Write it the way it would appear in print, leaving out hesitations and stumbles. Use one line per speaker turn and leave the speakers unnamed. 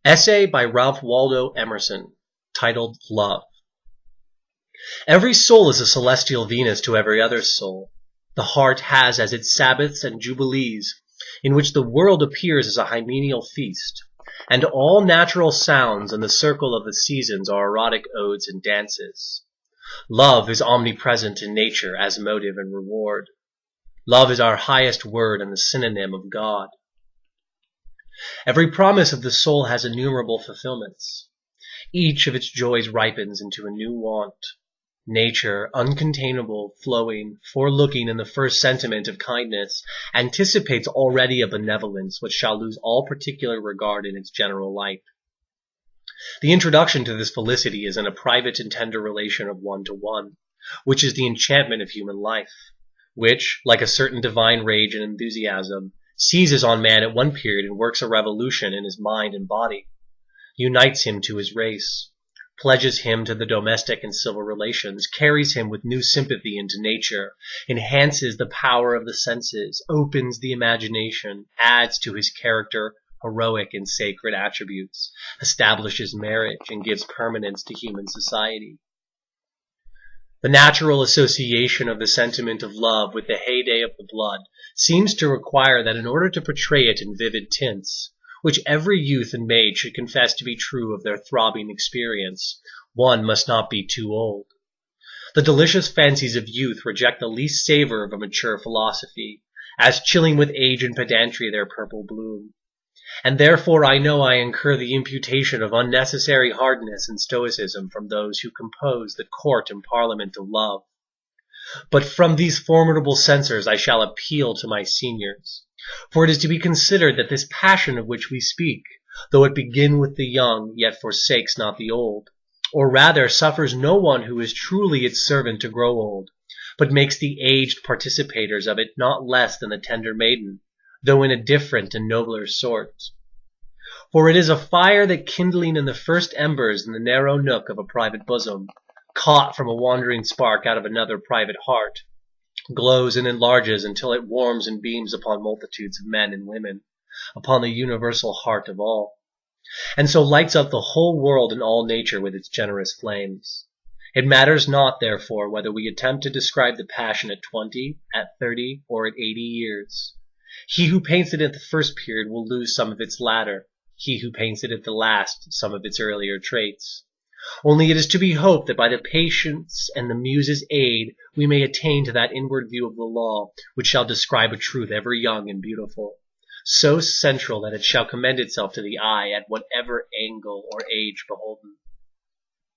Essay by Ralph Waldo Emerson, titled Love. Every soul is a celestial Venus to every other soul. The heart has as its Sabbaths and Jubilees, in which the world appears as a hymeneal feast, and all natural sounds in the circle of the seasons are erotic odes and dances. Love is omnipresent in nature as motive and reward. Love is our highest word and the synonym of God. Every promise of the soul has innumerable fulfillments. Each of its joys ripens into a new want. Nature, uncontainable, flowing, forelooking in the first sentiment of kindness, anticipates already a benevolence which shall lose all particular regard in its general light. The introduction to this felicity is in a private and tender relation of one-to-one, which is the enchantment of human life, which, like a certain divine rage and enthusiasm, seizes on man at one period and works a revolution in his mind and body, unites him to his race, pledges him to the domestic and civil relations, carries him with new sympathy into nature, enhances the power of the senses, opens the imagination, adds to his character heroic and sacred attributes, establishes marriage, and gives permanence to human society. The natural association of the sentiment of love with the heyday of the blood seems to require that in order to portray it in vivid tints, which every youth and maid should confess to be true of their throbbing experience, one must not be too old. The delicious fancies of youth reject the least savor of a mature philosophy, as chilling with age and pedantry their purple bloom. And therefore I know I incur the imputation of unnecessary hardness and stoicism from those who compose the court and parliament of love. But from these formidable censors I shall appeal to my seniors. For it is to be considered that this passion of which we speak, though it begin with the young, yet forsakes not the old, or rather suffers no one who is truly its servant to grow old, but makes the aged participators of it not less than the tender maiden, though in a different and nobler sort. For it is a fire that kindling in the first embers in the narrow nook of a private bosom, caught from a wandering spark out of another private heart, glows and enlarges until it warms and beams upon multitudes of men and women, upon the universal heart of all, and so lights up the whole world and all nature with its generous flames. It matters not, therefore, whether we attempt to describe the passion at 20, at 30, or at 80 years. He who paints it at the first period will lose some of its latter, he who paints it at the last some of its earlier traits. Only it is to be hoped that by the patience and the muse's aid we may attain to that inward view of the law which shall describe a truth ever young and beautiful, so central that it shall commend itself to the eye at whatever angle or age beholden.